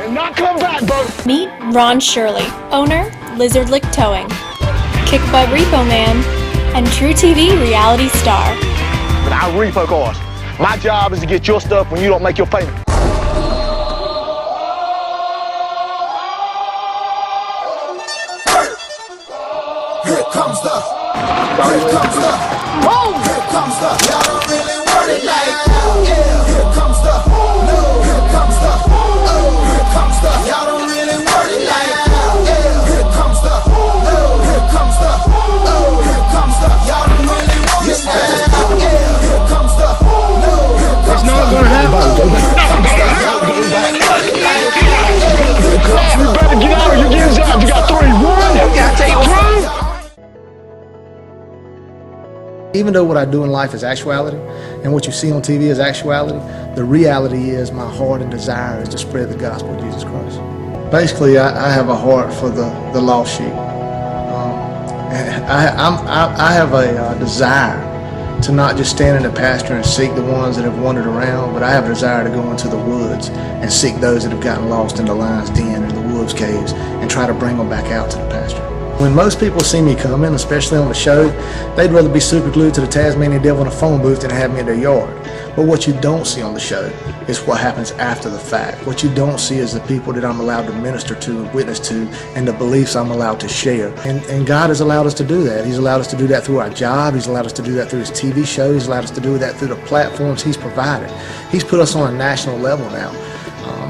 and not come back, bro. Meet Ron Shirley, owner, Lizard Lick Towing, Kick Butt Repo Man, and True TV reality star. But I repo cars. My job is to get your stuff when you don't make your payment. Here comes the, boom! Here comes the, y'all don't really want it like that. Yeah. Here comes the, no. Here comes the, oh. Here comes the, y'all don't really want it like that. Yeah. Here comes the, no. Here comes the, oh. Here comes the, y'all don't really want it like that. Yeah. Here comes the, no. Here comes It's not gonna happen. You better get out or you're getting zapped. You got 3. 1, you gotta take 2. Even though what I do in life is actuality, and what you see on TV is actuality, the reality is my heart and desire is to spread the gospel of Jesus Christ. Basically, I have a heart for the lost sheep. I have a desire to not just stand in the pasture and seek the ones that have wandered around, but I have a desire to go into the woods and seek those that have gotten lost in the lion's den or the wolves' caves and try to bring them back out to the pasture. When most people see me coming, especially on the show, they'd rather be super glued to the Tasmanian devil in a phone booth than have me in their yard. But what you don't see on the show is what happens after the fact. What you don't see is the people that I'm allowed to minister to and witness to, and the beliefs I'm allowed to share. And God has allowed us to do that. He's allowed us to do that through our job. He's allowed us to do that through His TV show. He's allowed us to do that through the platforms He's provided. He's put us on a national level now.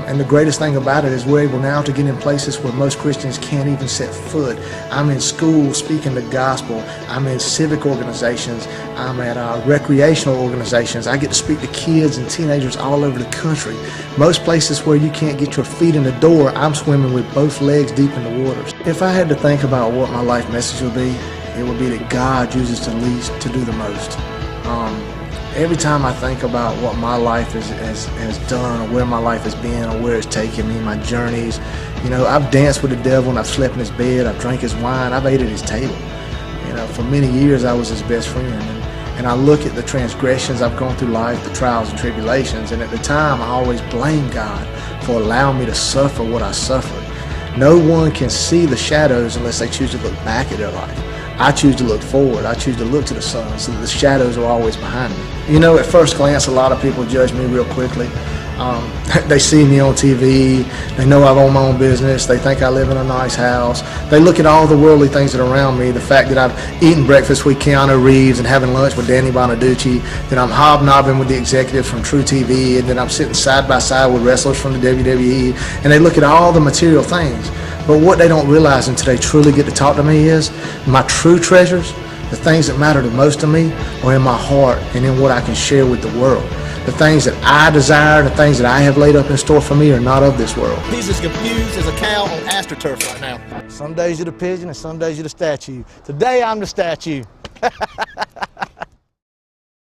And the greatest thing about it is we're able now to get in places where most Christians can't even set foot. I'm in school speaking the gospel. I'm in civic organizations. I'm at recreational organizations. I get to speak to kids and teenagers all over the country. Most places where you can't get your feet in the door, I'm swimming with both legs deep in the waters. If I had to think about what my life message would be, it would be that God uses the least to do the most. Every time I think about what my life has done, or where my life has been, or where it's taken me, my journeys, you know, I've danced with the devil and I've slept in his bed, I've drank his wine, I've ate at his table. You know, for many years I was his best friend. And I look at the transgressions I've gone through life, the trials and tribulations, and at the time I always blamed God for allowing me to suffer what I suffered. No one can see the shadows unless they choose to look back at their life. I choose to look forward. I choose to look to the sun so that the shadows are always behind me. You know, at first glance, a lot of people judge me real quickly. They see me on TV. They know I own my own business. They think I live in a nice house. They look at all the worldly things that are around me, the fact that I've eaten breakfast with Keanu Reeves and having lunch with Danny Bonaducci, that I'm hobnobbing with the executives from True TV, and that I'm sitting side by side with wrestlers from the WWE, and they look at all the material things. But what they don't realize until they truly get to talk to me is my true treasures, the things that matter the most to me, are in my heart and in what I can share with the world. The things that I desire, the things that I have laid up in store for me are not of this world. He's as confused as a cow on AstroTurf right now. Some days you're the pigeon and some days you're the statue. Today I'm the statue.